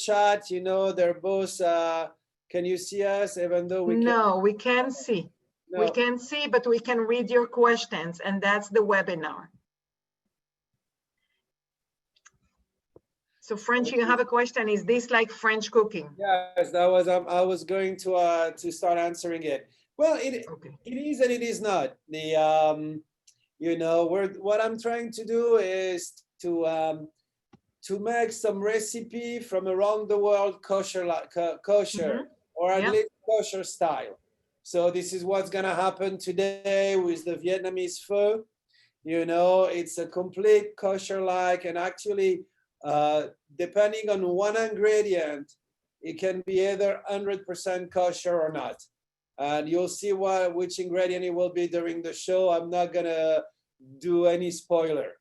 chat, you know, they're both, can you see us even though we can't? No, we can't see. No. We can see, but we can read your questions, and that's the webinar. So French, you have a question. Is this like French cooking? Yes, that was, I was going to start answering it. Well, it is and it is not. The, you know, what I'm trying to do is to make some recipe from around the world kosher, or at least kosher style. So this is what's gonna happen today with the Vietnamese pho. You know, it's a complete kosher-like, and actually, depending on one ingredient, it can be either 100% kosher or not. And you'll see which ingredient it will be during the show. I'm not gonna do any spoiler.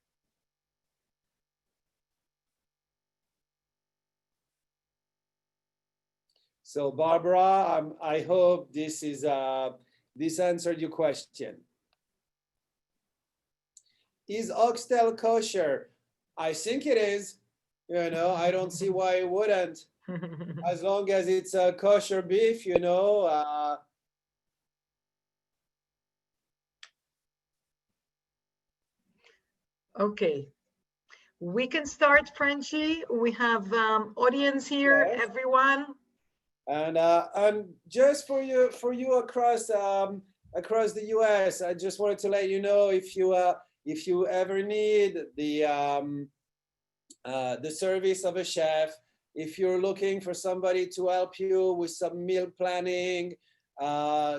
So Barbara, I hope this is this answered your question. Is oxtail kosher? I think it is. You know, I don't see why it wouldn't. As long as it's a kosher beef, you know. Okay, we can start, Frenchie. We have audience here, yes. Everyone. And just for you across across the U.S., I just wanted to let you know if you ever need the service of a chef, if you're looking for somebody to help you with some meal planning, a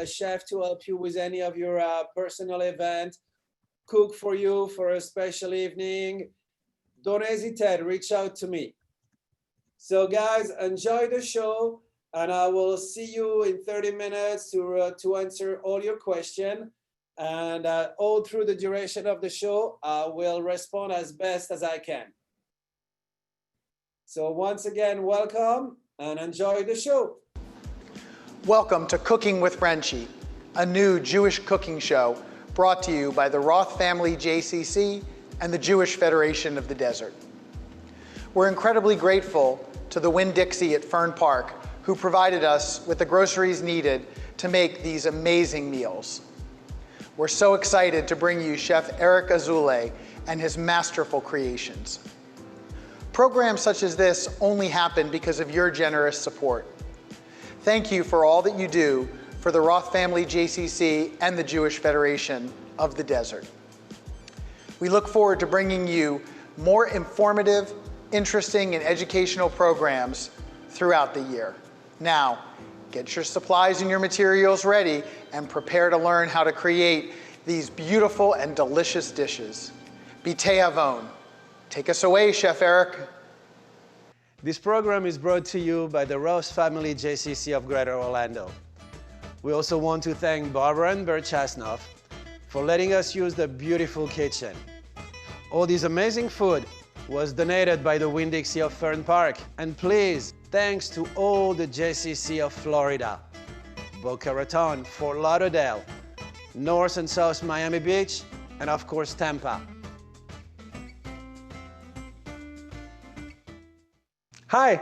chef to help you with any of your personal event, cook for you for a special evening, don't hesitate, reach out to me. So guys, enjoy the show, and I will see you in 30 minutes to answer all your questions. And all through the duration of the show, I will respond as best as I can. So once again, welcome and enjoy the show. Welcome to Cooking with Frenchie, a new Jewish cooking show brought to you by the Roth Family JCC and the Jewish Federation of the Desert. We're incredibly grateful to the Winn-Dixie at Fern Park, who provided us with the groceries needed to make these amazing meals. We're so excited to bring you Chef Eric Azoulay and his masterful creations. Programs such as this only happen because of your generous support. Thank you for all that you do for the Roth Family JCC and the Jewish Federation of the Desert. We look forward to bringing you more informative, interesting, and educational programs throughout the year. Now, get your supplies and your materials ready and prepare to learn how to create these beautiful and delicious dishes. Bitei Avon. Take us away, Chef Eric. This program is brought to you by the Roth Family JCC of Greater Orlando. We also want to thank Barbara and Bert Chasnoff for letting us use the beautiful kitchen. All this amazing food was donated by the Winn-Dixie of Fern Park. And please, thanks to all the JCC of Florida, Boca Raton, Fort Lauderdale, North and South Miami Beach, and of course, Tampa. Hi,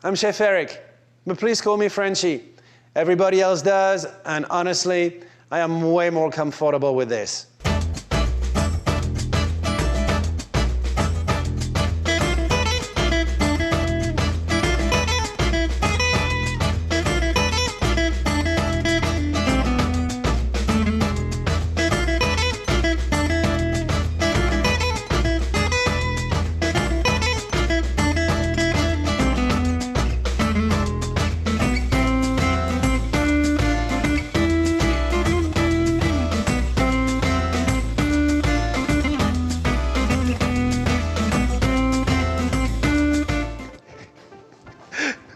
I'm Chef Eric, but please call me Frenchie. Everybody else does, and honestly, I am way more comfortable with this.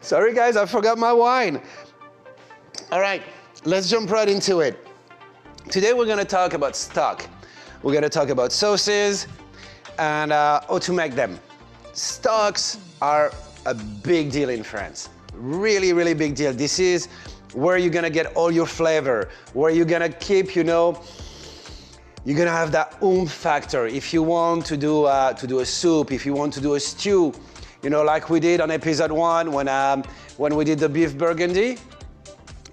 Sorry guys, I forgot my wine. All right, let's jump right into it. Today we're gonna talk about stock. We're gonna talk about sauces and how to make them. Stocks are a big deal in France. Really, really big deal. This is where you're gonna get all your flavor, where you're gonna keep, you know, you're gonna have that oomph factor. If you want to do a soup, if you want to do a stew, you know, like we did on episode 1 when we did the beef burgundy.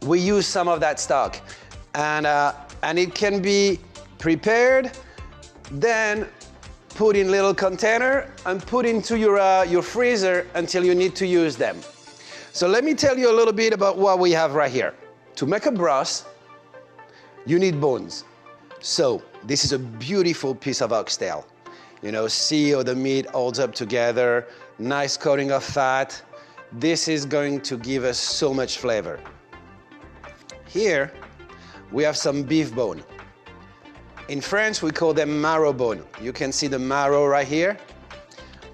We use some of that stock, and it can be prepared, then put in little container and put into your freezer until you need to use them. So let me tell you a little bit about what we have right here. To make a broth, you need bones. So this is a beautiful piece of oxtail. You know, see how the meat holds up together, nice coating of fat. This is going to give us so much flavor. Here, we have some beef bone. In French, we call them marrow bone. You can see the marrow right here.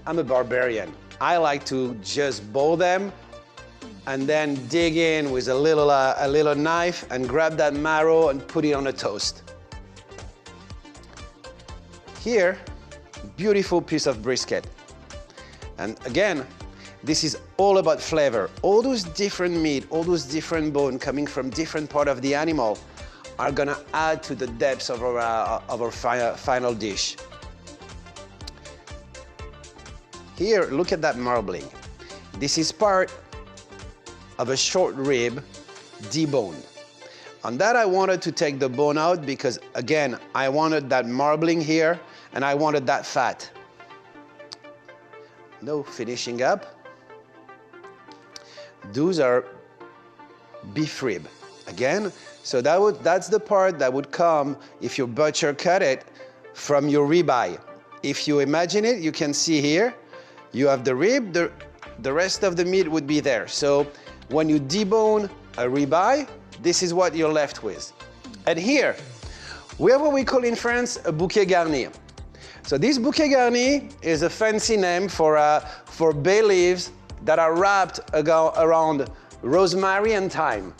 I'm a barbarian. I like to just boil them and then dig in with a little knife and grab that marrow and put it on a toast. Here, beautiful piece of brisket. And again, this is all about flavor. All those different meat, all those different bone coming from different part of the animal are gonna add to the depths of our final dish. Here, look at that marbling. This is part of a short rib deboned. On that, I wanted to take the bone out because, again, I wanted that marbling here and I wanted that fat. No, finishing up. Those are beef rib. Again, so that's the part that would come if your butcher cut it from your ribeye. If you imagine it, you can see here, you have the rib, the rest of the meat would be there. So when you debone a ribeye, this is what you're left with. And here, we have what we call in France a bouquet garni. So this bouquet garni is a fancy name for bay leaves that are wrapped around rosemary and thyme.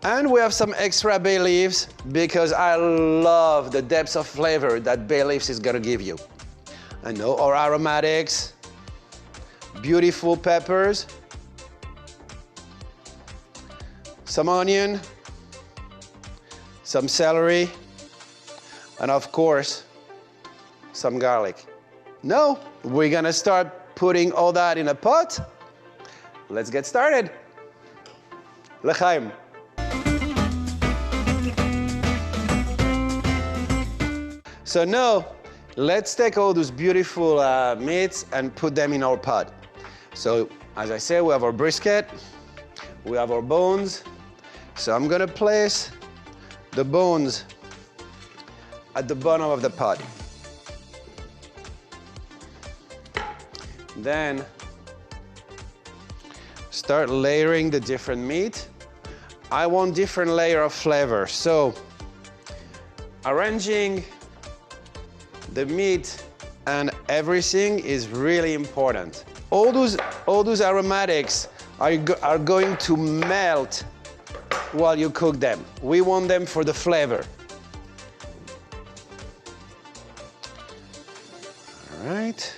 And we have some extra bay leaves because I love the depths of flavor that bay leaves is gonna give you. I know, our aromatics, beautiful peppers, some onion, some celery, and of course, some garlic. No, we're gonna start putting all that in a pot. Let's get started. L'chaim. So now, let's take all those beautiful meats and put them in our pot. So, as I said, we have our brisket, we have our bones. So I'm gonna place the bones at the bottom of the pot. Then, start layering the different meat. I want different layer of flavor. So, arranging the meat and everything is really important. All those aromatics are going to melt while you cook them. We want them for the flavor. All right.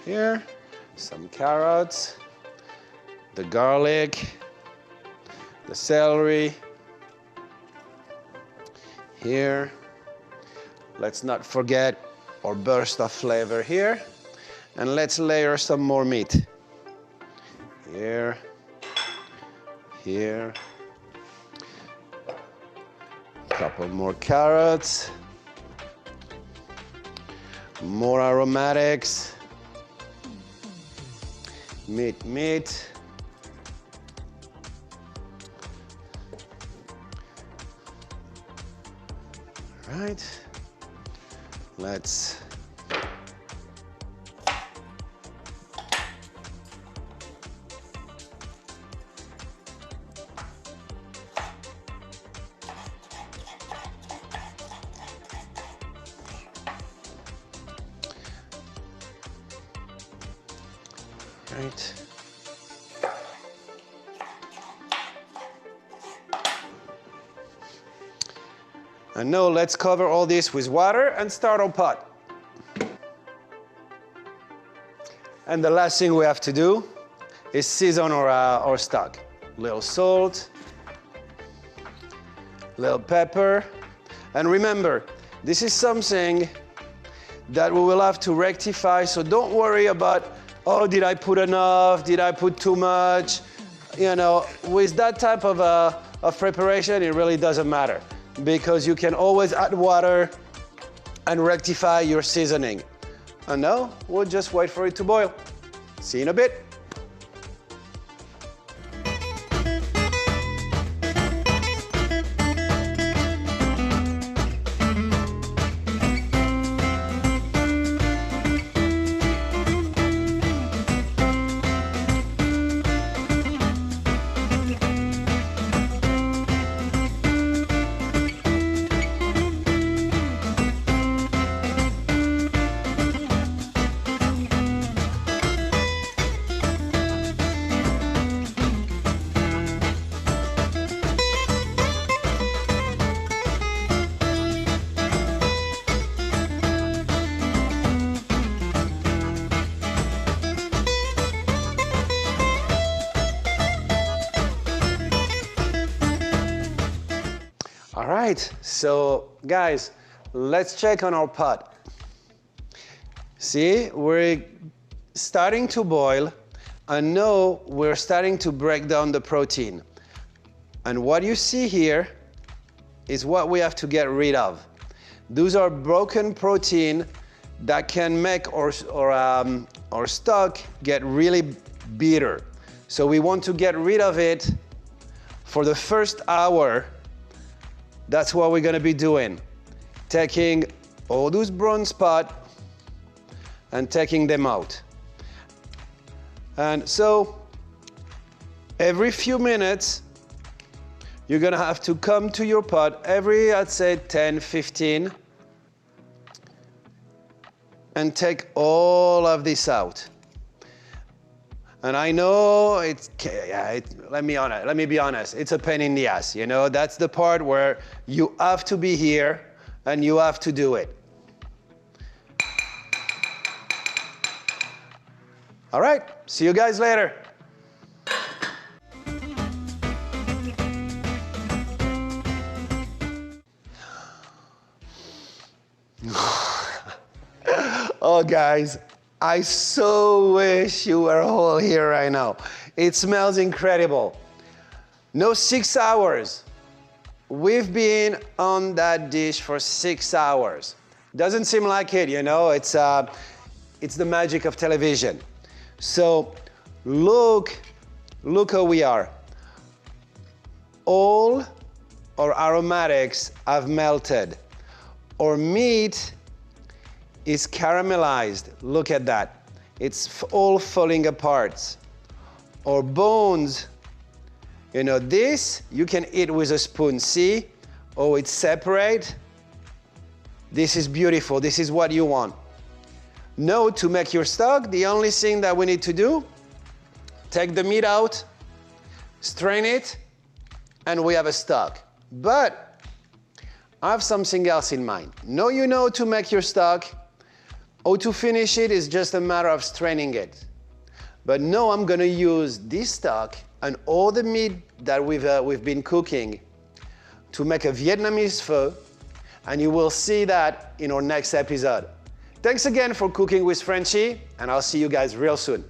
Here, some carrots, the garlic, the celery. Here, let's not forget our burst of flavor here. And let's layer some more meat. Here, here. A couple more carrots. More aromatics. Meat. All right. Let's right. And now let's cover all this with water and start our pot. And the last thing we have to do is season our stock. Little salt, little pepper. And remember, this is something that we will have to rectify, so don't worry about oh, did I put enough? Did I put too much? You know, with that type of preparation, it really doesn't matter because you can always add water and rectify your seasoning. And now we'll just wait for it to boil. See you in a bit. All right, so guys, let's check on our pot. See, we're starting to boil, and now we're starting to break down the protein. And what you see here is what we have to get rid of. Those are broken protein that can make our stock get really bitter. So we want to get rid of it for the first hour. That's what we're gonna be doing. Taking all those brown spots and taking them out. And so every few minutes, you're gonna have to come to your pot every, I'd say 10, 15, and take all of this out. And I know let me be honest, it's a pain in the ass, you know? That's the part where you have to be here and you have to do it. All right, see you guys later. Oh, guys, I so wish you were all here right now. It smells incredible. No 6 hours. We've been on that dish for 6 hours. Doesn't seem like it, you know? It's the magic of television. So look how we are. All our aromatics have melted. Our meat is caramelized. Look at that. It's all falling apart. Our bones, you know, this you can eat with a spoon. See? Oh, it's separate. This is beautiful. This is what you want. Now, to make your stock, the only thing that we need to do, take the meat out, strain it, and we have a stock. But I have something else in mind. Now you know to make your stock. How to finish it is just a matter of straining it. But now I'm gonna use this stock and all the meat that we've been cooking to make a Vietnamese pho, and you will see that in our next episode. Thanks again for cooking with Frenchy, and I'll see you guys real soon.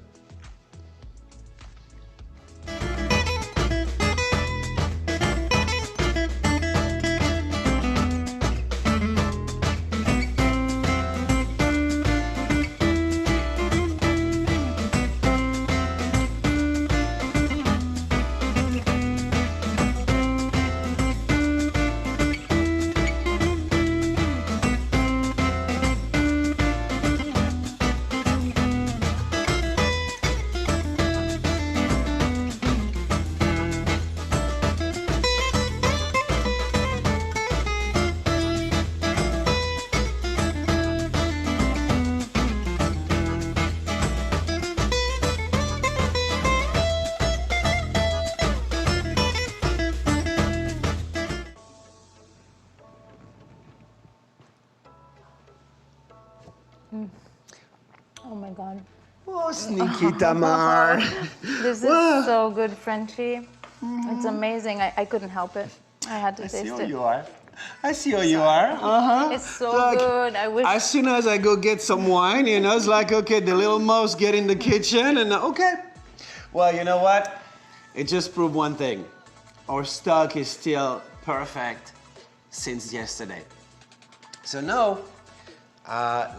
Oh my God. Oh, sneaky Tamar. This is so good, Frenchy. It's amazing. I couldn't help it. I had to taste it. You are. I see how you are. Uh-huh. It's so Look, good. I wish. as soon as I go get some wine, you know, it's like, okay, the little mouse get in the kitchen and okay. Well, you know what? It just proved one thing. Our stock is still perfect since yesterday. So now,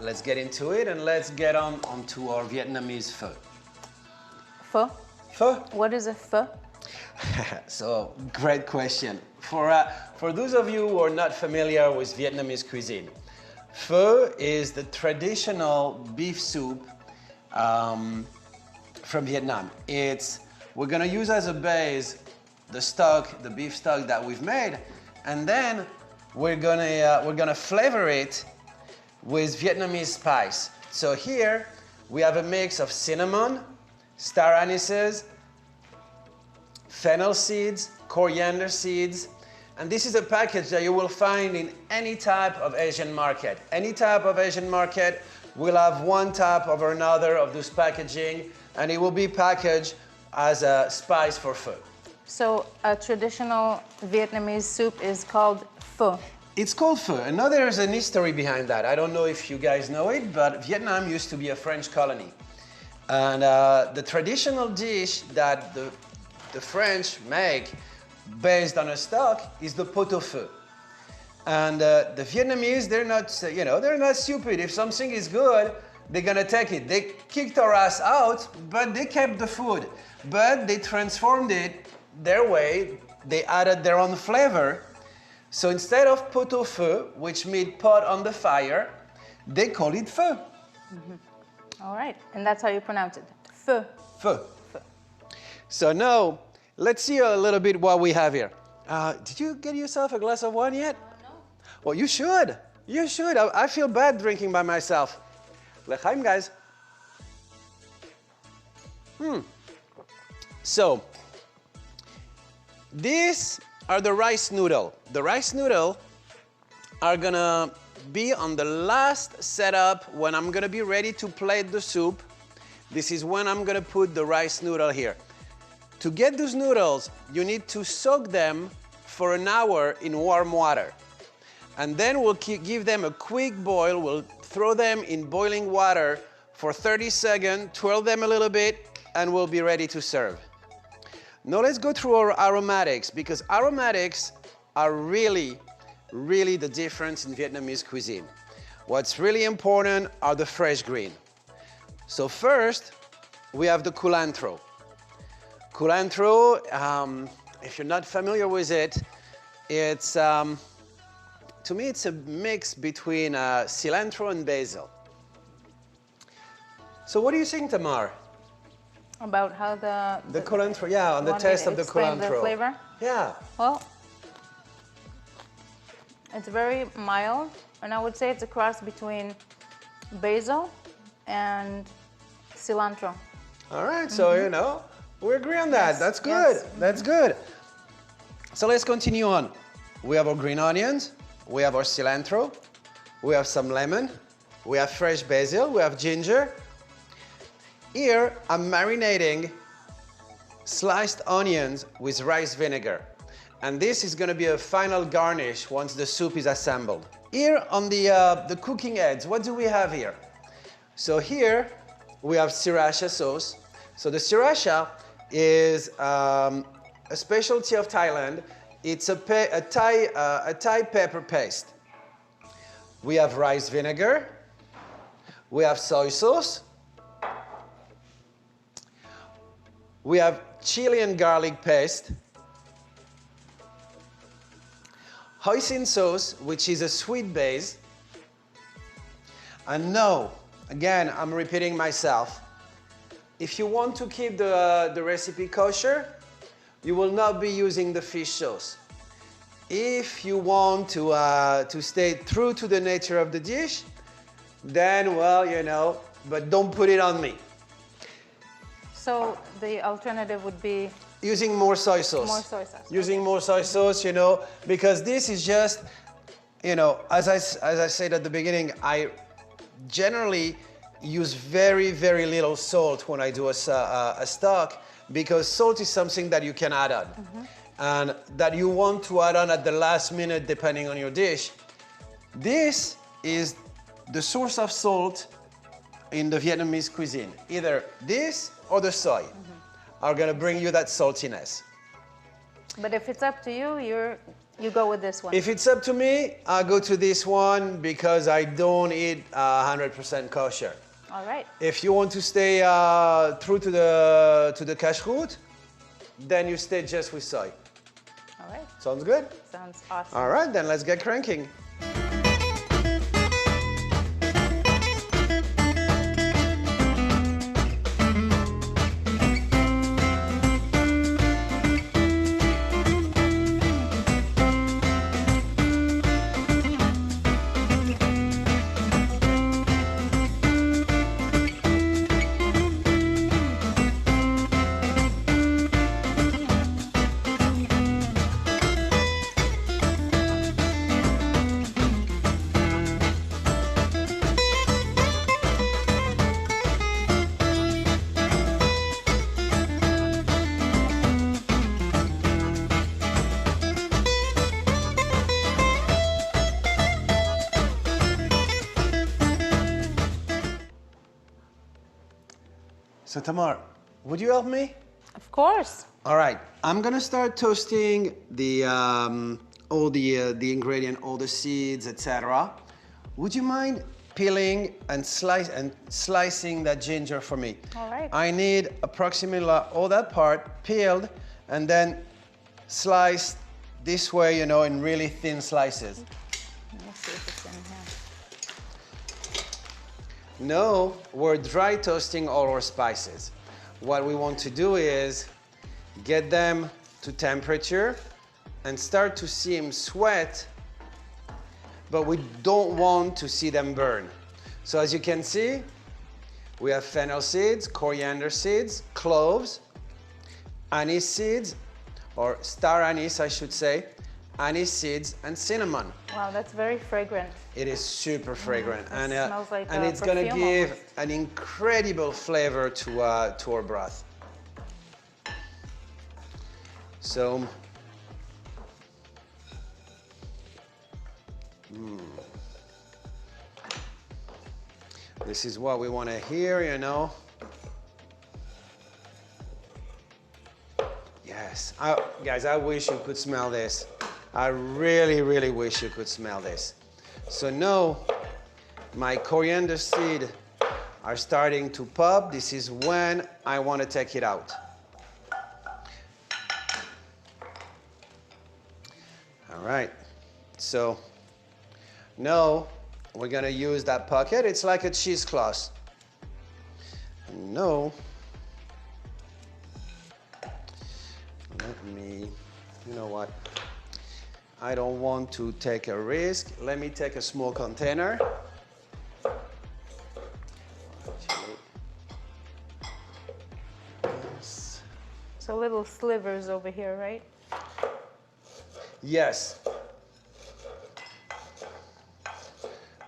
let's get into it and let's get onto our Vietnamese pho. Pho? Pho? What is a pho? So, great question. For those of you who are not familiar with Vietnamese cuisine, pho is the traditional beef soup from Vietnam. We're gonna use as a base the beef stock that we've made, and then we're gonna flavor it with Vietnamese spice. So here we have a mix of cinnamon, star anise, fennel seeds, coriander seeds, and this is a package that you will find in any type of Asian market. Any type of Asian market will have one type or another of this packaging, and it will be packaged as a spice for pho. So a traditional Vietnamese soup is called pho. It's called pho, and now there's an history behind that. I don't know if you guys know it, but Vietnam used to be a French colony. And the traditional dish that the French make based on a stock is the pot au feu. And the Vietnamese, they're not stupid. If something is good, they're gonna take it. They kicked our ass out, but they kept the food. But they transformed it their way. They added their own flavor. So instead of pot au feu, which means pot on the fire, they call it pho. All right, and that's how you pronounce it. Pho. Pho. So now, let's see a little bit what we have here. Did you get yourself a glass of wine yet? No. Well, you should. You should. I feel bad drinking by myself. L'chaim, guys. So, these are the rice noodle. The rice noodle are gonna be on the last setup when I'm gonna be ready to plate the soup. This is when I'm gonna put the rice noodle here. To get those noodles, you need to soak them for an hour in warm water. And then we'll give them a quick boil. We'll throw them in boiling water for 30 seconds, twirl them a little bit, and we'll be ready to serve. Now let's go through our aromatics, because aromatics are really, really the difference in Vietnamese cuisine. What's really important are the fresh green. So first, we have the culantro. Culantro, if you're not familiar with it, it's, to me, it's a mix between cilantro and basil. So what do you think, Tamar? About how the culantro, yeah, on the taste of the culantro. The flavor? Yeah. Well, it's very mild, and I would say it's a cross between basil and cilantro. All right, so you know, we agree on that. Yes, That's good. yes. That's good. So let's continue on. We have our green onions, we have our cilantro, we have some lemon, we have fresh basil, we have ginger. Here, I'm marinating sliced onions with rice vinegar. And this is gonna be a final garnish once the soup is assembled. Here on the cooking aids, what do we have here? So here, we have sriracha sauce. So the sriracha is a specialty of Thailand. It's a Thai pepper paste. We have rice vinegar. We have soy sauce. We have chili and garlic paste. Hoisin sauce, which is a sweet base. And no, again, I'm repeating myself. If you want to keep the recipe kosher, you will not be using the fish sauce. If you want to stay true to the nature of the dish, then, well, you know, but don't put it on me. So the alternative would be using more soy sauce. more soy sauce. Using more soy sauce, you know, because this is just, you know, as I said at the beginning, I generally use very, very little salt when I do a stock, because salt is something that you can add on. and that you want to add on at the last minute depending on your dish. This is the source of salt in the Vietnamese cuisine. Either this or the soy are gonna bring you that saltiness. But if it's up to you, you go with this one. If it's up to me, I'll go to this one because I don't eat 100% kosher. All right. If you want to stay true to the kashrut, then you stay just with soy. All right. Sounds good? Sounds awesome. All right, then let's get cranking. So Tamar, would you help me? Of course. All right, I'm gonna start toasting the all the ingredient, all the seeds, etc. Would you mind peeling and slicing that ginger for me? All right. I need approximately all that part peeled and then sliced this way, you know, in really thin slices. Let me see if it's in here. No, we're dry toasting all our spices. What we want to do is get them to temperature and start to see them sweat, but we don't want to see them burn. So as you can see, we have fennel seeds, coriander seeds, cloves, anise seeds, or star anise, I should say, anise seeds, and cinnamon. Wow, that's very fragrant. It is super fragrant, It smells like and it's gonna perfume give almost. an incredible flavor to our broth. So, this is what we want to hear, you know. Yes, guys, I wish you could smell this. I really, really wish you could smell this. So now, my coriander seed are starting to pop. This is when I want to take it out. All right, so now we're gonna use that pocket. It's like a cheesecloth. No. Let me, you know what? I don't want to take a risk. Let me take a small container. Yes. So little slivers over here, right? Yes.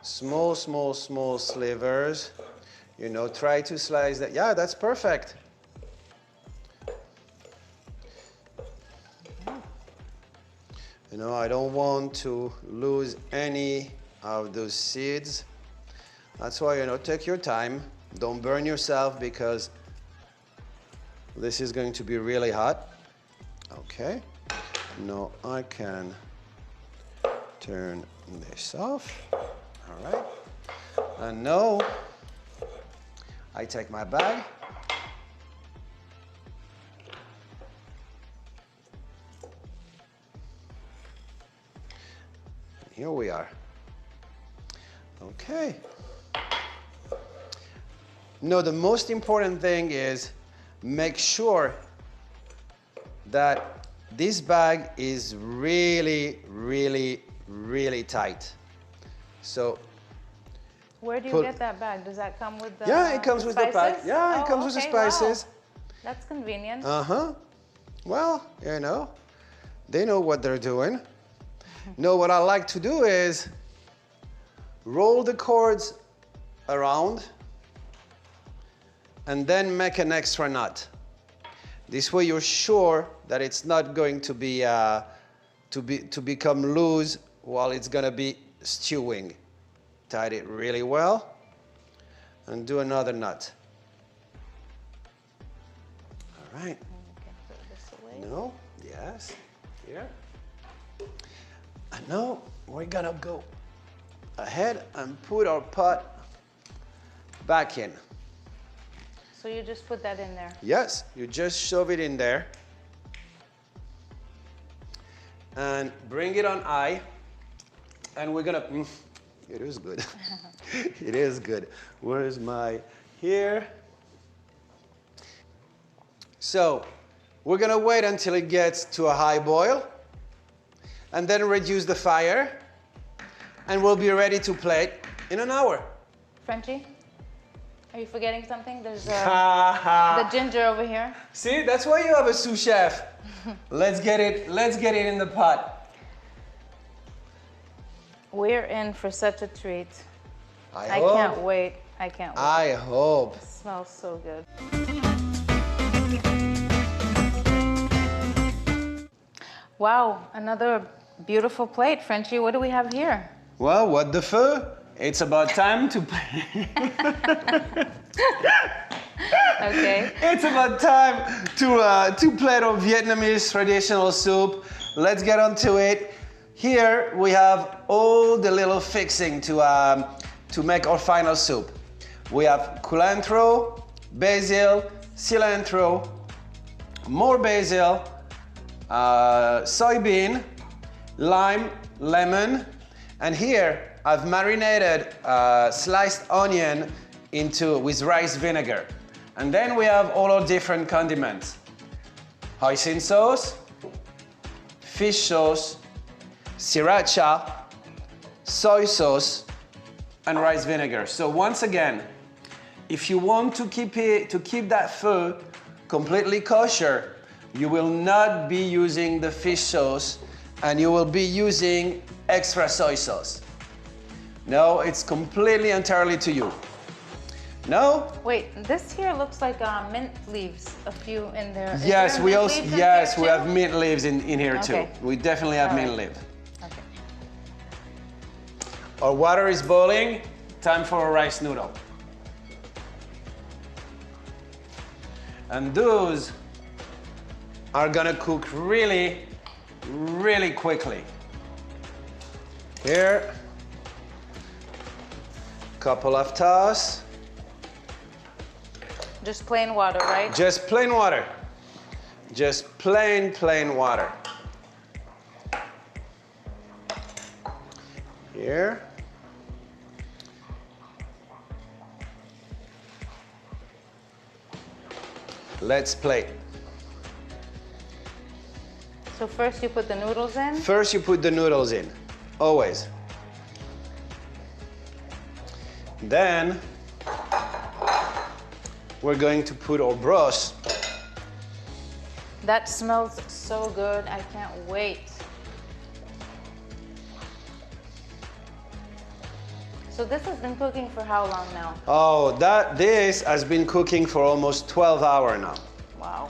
Small, small, small slivers. You know, try to slice that. Yeah, that's perfect. You know, I don't want to lose any of those seeds. That's why, you know, take your time. Don't burn yourself because this is going to be really hot. Okay. Now I can turn this off. All right. And now I take my bag. Here we are. Okay. No, the most important thing is make sure that this bag is really, really, really tight. So Where do you get that bag? Does that come with the yeah, it comes with the bag. spices? Yeah, it Oh, comes with the okay, wow. spices. That's convenient. Uh-huh. Well, you know, they know what they're doing. No, what I like to do is roll the cords around and then make an extra knot. This way you're sure that it's not going to be to become loose while it's gonna be stewing. Tied it really well and do another knot. All right. No, yes, here. And now we're gonna go ahead and put our pot back in. So you just put that in there. Yes, you just shove it in there and bring it on high, and we're gonna, it is good. It is good. Where is my, here. So we're gonna wait until it gets to a high boil and then reduce the fire, and we'll be ready to plate in an hour. Frenchie, are you forgetting something? There's the ginger over here. See, that's why you have a sous chef. Let's get it in the pot. We're in for such a treat. I hope. can't wait. I can't wait. I hope. It smells so good. Wow, another beautiful plate. Frenchie, what do we have here? Well, what the feu? It's about time to Okay. It's about time to plate our Vietnamese traditional soup. Let's get on to it. Here we have all the little fixing to make our final soup. We have culantro, basil, cilantro, more basil, soybean, lime, lemon, and here I've marinated sliced onion with rice vinegar. And then we have all our different condiments. Hoisin sauce, fish sauce, sriracha, soy sauce, and rice vinegar. So once again, if you want to keep that food completely kosher, you will not be using the fish sauce and you will be using extra soy sauce. No, it's completely entirely to you. No? Wait, this here looks like mint leaves, a few in there. Is Yes, there we mint also leaves in yes, here we too? have mint leaves in here too. Okay. We definitely have All mint right. leaf. Okay. Our water is boiling. Time for a rice noodle. And those are gonna cook really, really quickly. Here, couple of toss. Just plain water, right? Just plain water. Just plain water. Here. Let's plate. So first you put the noodles in. First you put the noodles in, always. Then we're going to put our broth. That smells so good. I can't wait. So this has been cooking for how long now? Oh, this has been cooking for almost 12 hours now. Wow.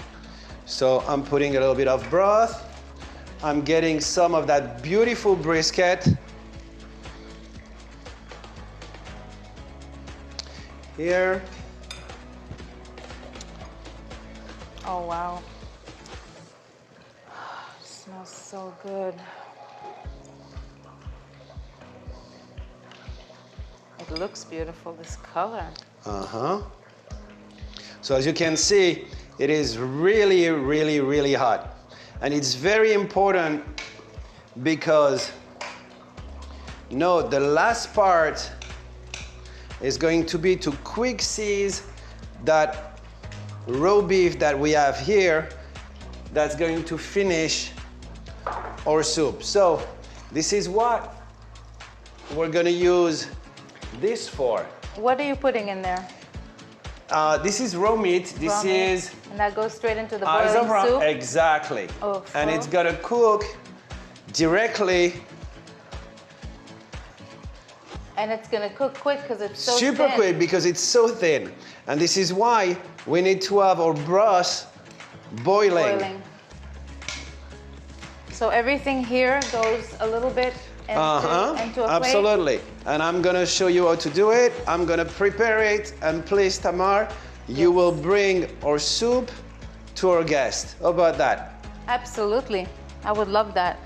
So I'm putting a little bit of broth. I'm getting some of that beautiful brisket. Here. Oh, wow. It smells so good. It looks beautiful, this color. Uh-huh. So as you can see, it is really, really, really hot. And it's very important because, the last part is going to be to quick seize that raw beef that we have here that's going to finish our soup. So this is what we're gonna use this for. What are you putting in there? This is raw meat. This Raw meat. is And that goes straight into the eyes of boiling raw. soup? Exactly. Oh, and so? it's gonna cook directly. And it's gonna cook quick because it's so Super thin. quick because it's so thin. And this is why we need to have our broth boiling. So everything here goes a little bit into a plate? Absolutely. And I'm gonna show you how to do it. I'm gonna prepare it, and please, Tamar, you will bring our soup to our guest. How about that? Absolutely. I would love that.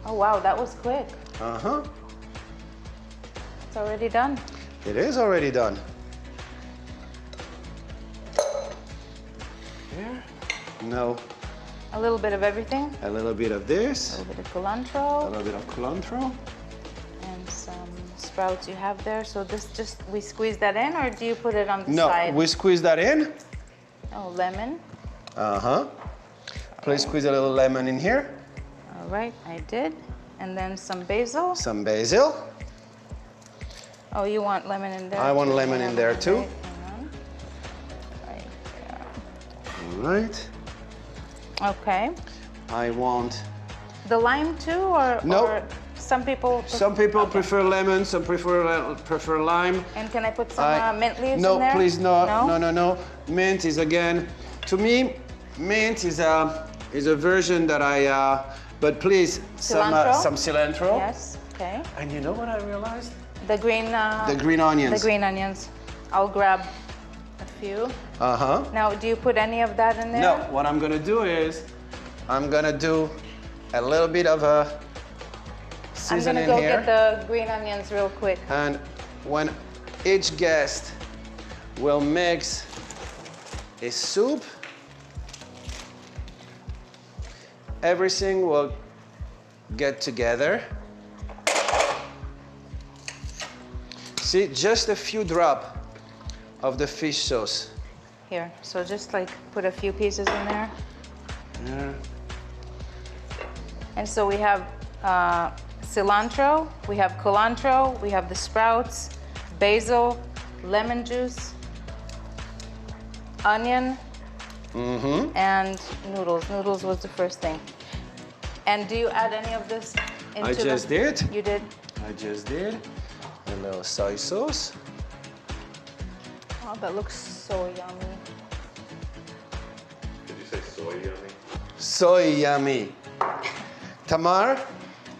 Oh wow, that was quick. It's already done. It is already done. Here. No. A little bit of everything. A little bit of this. A little bit of A cilantro little bit of cilantro. and some sprouts you have there. So this just, we squeeze that in, or do you put it on the No, side? we squeeze that in. Oh, lemon. Please squeeze a little lemon in here. All right, I did. And then some basil. Some basil. Oh, you want lemon in there? I want too? lemon in there too. Right, hang on. Right there. All right. Okay. I want. The lime too, or No. or some people? Some people prefer lemon. Some prefer lime. And can I put some mint leaves No, in there? please no. No. Mint is again, to me, mint is a version that I. But please, Cilantro? some cilantro. Yes. Okay. And you know what I realized? The green. The green onions. The green onions. I'll grab a few. Now, do you put any of that in there? No, what I'm gonna do is, I'm gonna do a little bit of a I'm seasoning gonna go here. get the green onions real quick. And when each guest will mix a soup, everything will get together. See, just a few drops of the fish sauce. Here, so just like put a few pieces in there. Yeah. And so we have cilantro, we have culantro, we have the sprouts, basil, lemon juice, onion, and noodles. Noodles was the first thing. And do you add any of this into I just did. You did? I just did. A little soy sauce. Oh, that looks so yummy. Did you say soy yummy? Soy yummy. Tamar,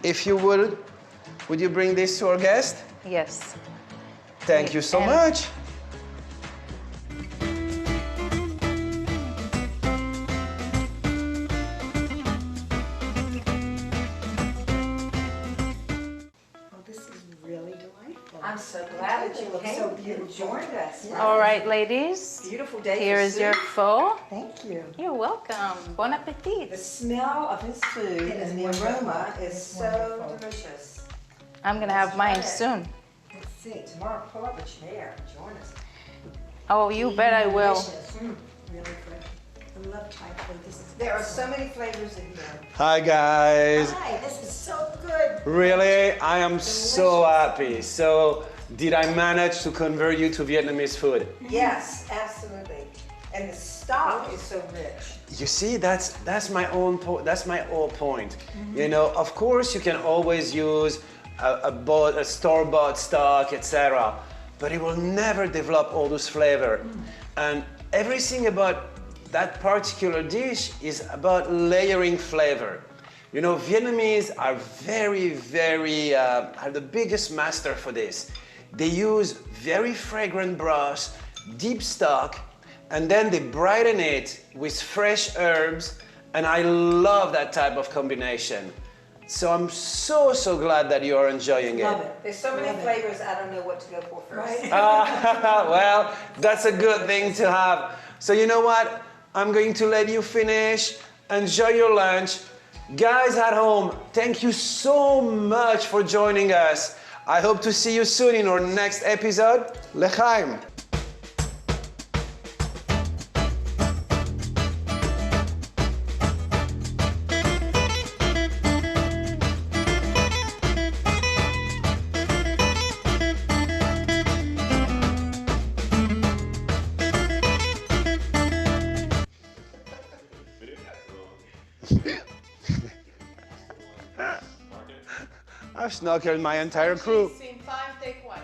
if you would you bring this to our guest? Yes. Thank you so And- much. This is really delightful. I'm so glad that you look so beautiful. Joined us. All right, ladies. Beautiful day. Here for is your soup. pho. Thank you. You're welcome. Bon appetit. The smell of his food It is and the wonderful. aroma is It's so wonderful. delicious. I'm gonna have mine Let's soon. Let's see. Tomorrow, pull up a chair and join us. Oh, you bet I will. Delicious. Really good. I love Thai food. This is There are so many flavors in here. Hi guys. Hi, this is so good. Really, I am so happy. So, did I manage to convert you to Vietnamese food? Yes, absolutely. And the stock is so rich. You see, that's my whole point. You know, of course, you can always use a store-bought stock, etc. But it will never develop all those flavor. And everything about that particular dish is about layering flavor. You know, Vietnamese are are the biggest master for this. They use very fragrant broth, deep stock, and then they brighten it with fresh herbs, and I love that type of combination. So I'm so glad that you are enjoying it. Love it. There's so many flavors, I don't know what to go for first. Right? Well, that's a good thing to have. So you know what? I'm going to let you finish. Enjoy your lunch. Guys at home, thank you so much for joining us. I hope to see you soon in our next episode. L'chaim. I've snorkeled my entire crew. Scene 5, take 1.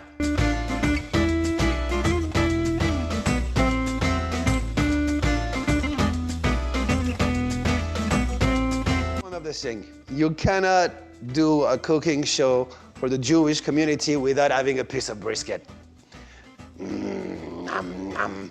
listen, you cannot do a cooking show for the Jewish community without having a piece of brisket. Nom, nom.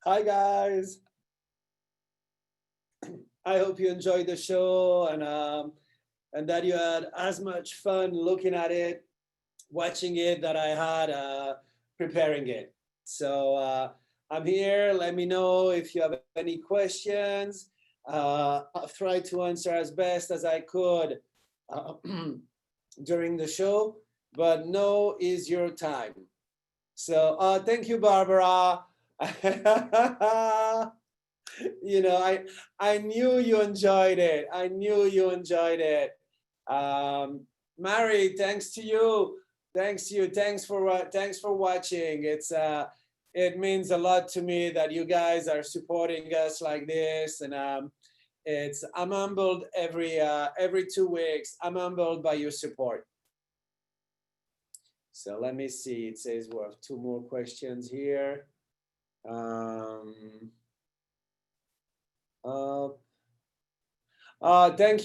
Hi guys. I hope you enjoyed the show and that you had as much fun looking at it, watching it that I had preparing it. So I'm here. Let me know if you have any questions. I'll try to answer as best as I could during the show, but now is your time. So thank you, Barbara. You know, I knew you enjoyed it. I knew you enjoyed it. Mary, thanks to you. Thanks to you. Thanks for watching. It means a lot to me that you guys are supporting us like this, and I'm humbled every 2 weeks. I'm humbled by your support. So let me see. It says we have 2 more questions here. Thank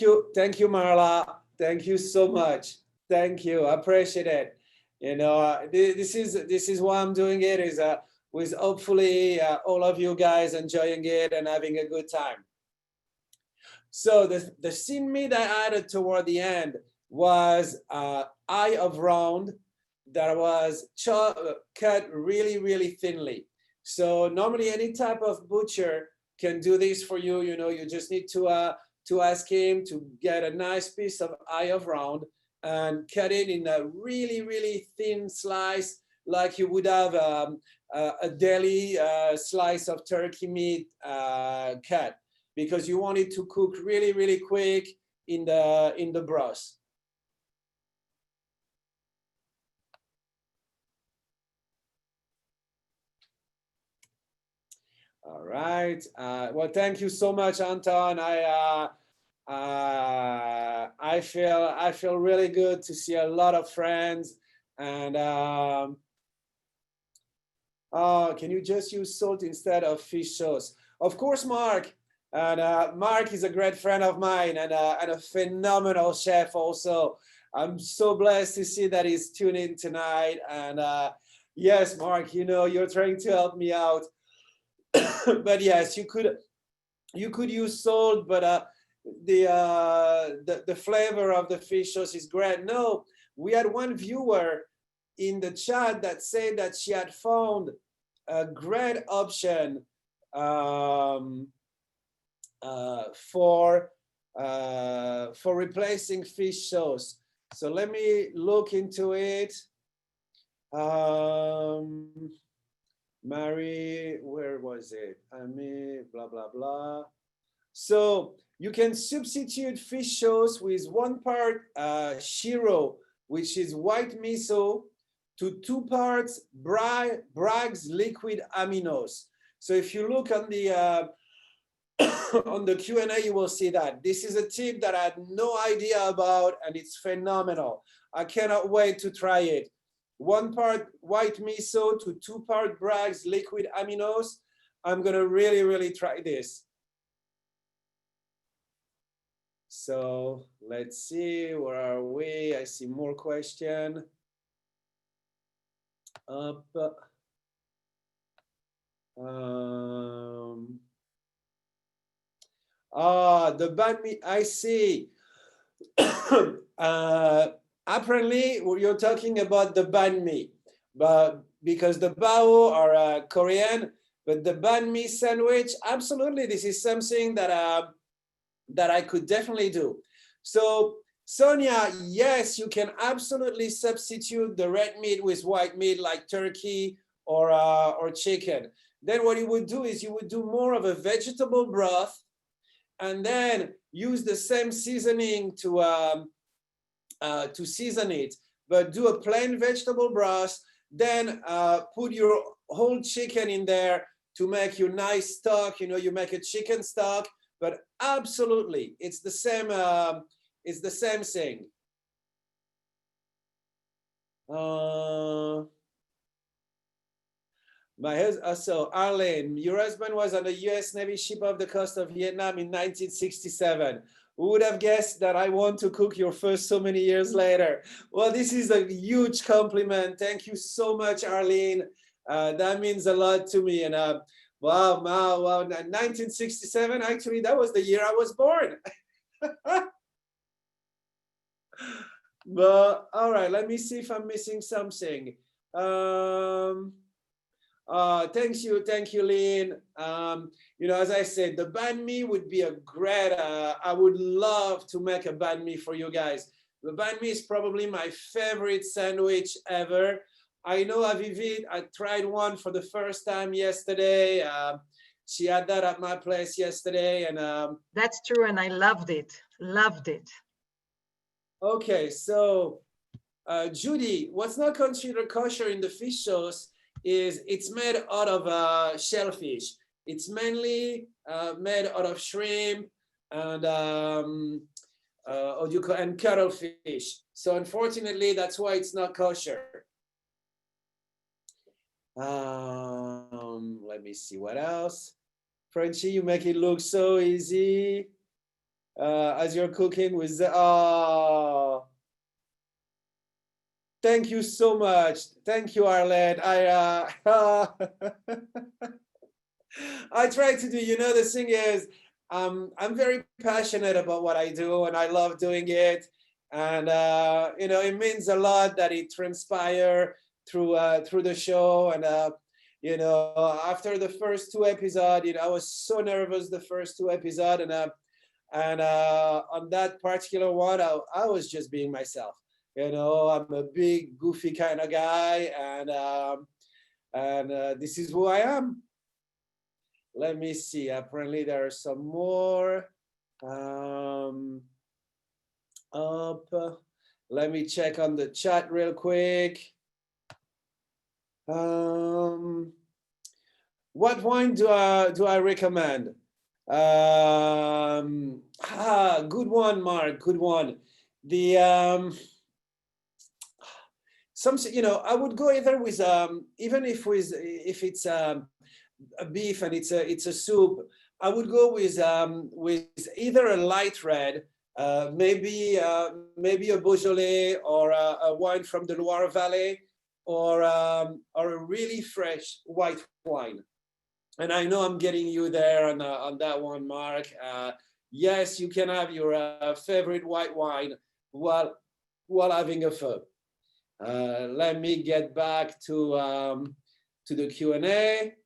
you, Marla. Thank you so much. Thank you. I appreciate it. You know, this is why I'm doing it, is with hopefully all of you guys enjoying it and having a good time. So the scene meat I added toward the end was eye of round that was cut really, really thinly. So normally any type of butcher can do this for you. You know, you just need to ask him to get a nice piece of eye of round and cut it in a really, really thin slice, like you would have a deli slice of turkey meat cut, because you want it to cook really, really quick in the broth. All right. Well, thank you so much, Anton. I feel really good to see a lot of friends. And can you just use salt instead of fish sauce? Of course, Mark. And Mark is a great friend of mine and a phenomenal chef also. I'm so blessed to see that he's tuned in tonight. And yes, Mark, you know, you're trying to help me out. But yes, you could use salt, but the flavor of the fish sauce is great. No, we had one viewer in the chat that said that she had found a great option for replacing fish sauce. So let me look into it. Mary, where was it? Blah, blah, blah. So you can substitute fish sauce with 1 part shiro, which is white miso, to 2 parts Bragg's liquid aminos. So if you look on the on the Q&A, you will see that. This is a tip that I had no idea about, and it's phenomenal. I cannot wait to try it. 1 part white miso to 2 part Bragg's liquid aminos. I'm gonna really, really try this. So let's see, where are we? I see more question. Up. The banh mi, I see. Apparently, you're talking about the banh mi, but because the bao are Korean, but the banh mi sandwich, absolutely, this is something that that I could definitely do. So Sonia, yes, you can absolutely substitute the red meat with white meat like turkey or chicken. Then what you would do is you would do more of a vegetable broth and then use the same seasoning to season it, but do a plain vegetable broth, then put your whole chicken in there to make your nice stock. You know, you make a chicken stock, but absolutely, it's the same thing. So Arlene, your husband was on the U.S. Navy ship off the coast of Vietnam in 1967. Who would have guessed that I want to cook your first so many years later? Well, this is a huge compliment. Thank you so much, Arlene. That means a lot to me. And wow, 1967, actually, that was the year I was born. But all right, let me see if I'm missing something. Thank you, Lynn. You know, as I said, the banh mi would be a great, I would love to make a banh mi for you guys. The banh mi is probably my favorite sandwich ever. I know Avivit, I tried one for the first time yesterday. She had that at my place yesterday. And that's true, and I loved it, Okay, so Judy, what's not considered kosher in the fish sauce is it's made out of shellfish. It's mainly made out of shrimp and and cuttlefish. So unfortunately, that's why it's not kosher. Let me see what else. Frenchie, you make it look so easy as you're cooking with the, oh. Thank you so much. Thank you, Arlette. I try to do, you know, the thing is, I'm very passionate about what I do and I love doing it. And, you know, it means a lot that it transpire through the show. And, you know, after the first 2 episodes, you know, I was so nervous the first 2 episodes. And on that particular one, I was just being myself. You know, I'm a big, goofy kind of guy, and this is who I am. Let me see. Apparently, there are some more. Let me check on the chat real quick. What wine do I recommend? Good one, Mark. Good one. The something, you know, I would go either with even if it's a beef and it's a soup, I would go with either a light red, maybe a Beaujolais or a wine from the Loire Valley, or a really fresh white wine. And I know I'm getting you there on that one, Mark. Yes, you can have your favorite white wine while having a pho. Let me get back to the Q&A.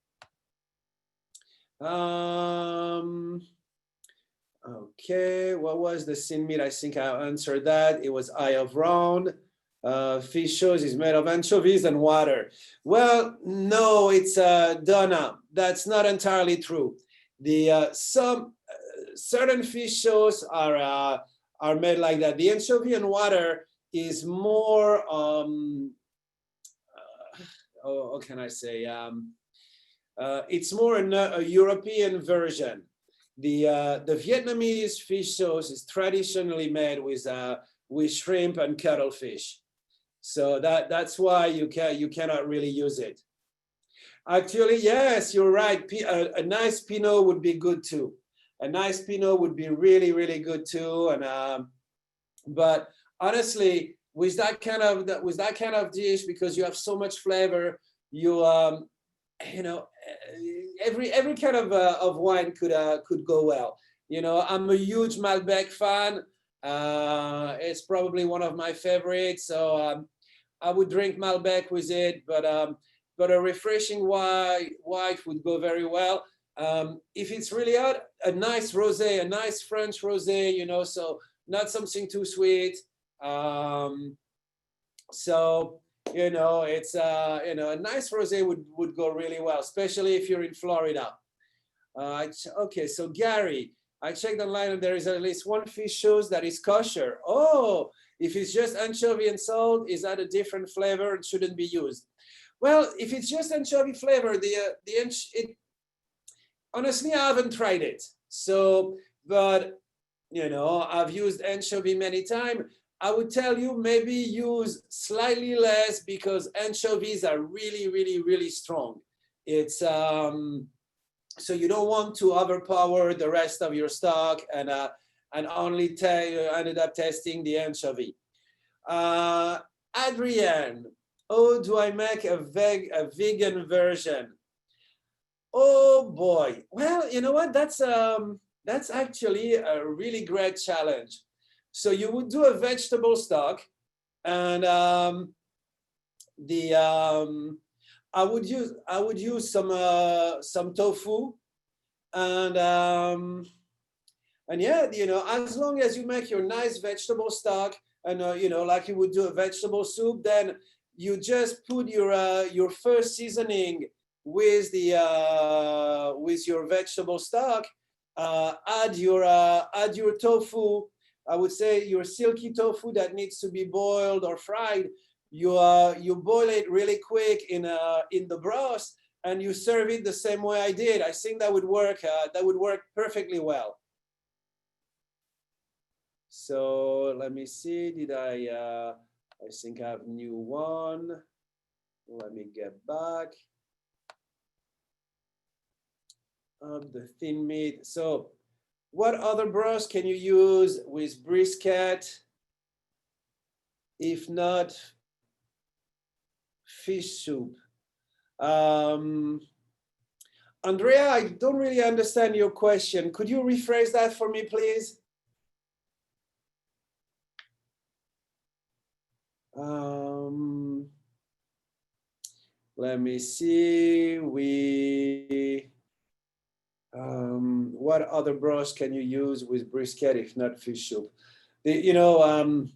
Okay, what was the sin meat? I think I answered that. It was eye of round. Fish sauce is made of anchovies and water. Well, no, it's Donna. That's not entirely true. The some certain fish sauce are made like that. The anchovy and water is more, how can I say? It's more a European version. The Vietnamese fish sauce is traditionally made with shrimp and cuttlefish. So that's why you cannot really use it. Actually, yes, you're right. A nice Pinot would be good too. A nice Pinot would be really, really good too. And but honestly, with that kind of dish, because you have so much flavor, you know, every kind of wine could go well. You know, I'm a huge Malbec fan. It's probably one of my favorites. So I would drink Malbec with it, but a refreshing white would go very well. If it's really hot, a nice rosé, a nice French rosé, you know, so not something too sweet. So, you know, it's, you know, a nice rosé would go really well, especially if you're in Florida. Okay, so Gary, I checked online and there is at least one fish sauce that is kosher. Oh, if it's just anchovy and salt, is that a different flavor and shouldn't be used? Well, if it's just anchovy flavor, honestly, I haven't tried it. So, but, you know, I've used anchovy many times. I would tell you maybe use slightly less because anchovies are really, really, really strong. It's, so you don't want to overpower the rest of your stock and only ended up testing the anchovy. Adrienne, oh, do I make a vegan version? Oh boy. Well, you know what? That's actually a really great challenge. So you would do a vegetable stock, and I would use some tofu, and yeah, you know, as long as you make your nice vegetable stock, and you know, like you would do a vegetable soup, then you just put your first seasoning with the with your vegetable stock. Add your tofu. I would say your silky tofu that needs to be boiled or fried. You boil it really quick in the broth, and you serve it the same way I did. I think that would work. That would work perfectly well. So let me see. Did I think I have a new one. Let me get back. The thin meat. So what other broth can you use with brisket? If not fish soup. Andrea, I don't really understand your question. Could you rephrase that for me, please? Let me see. What other broth can you use with brisket if not fish soup? You know,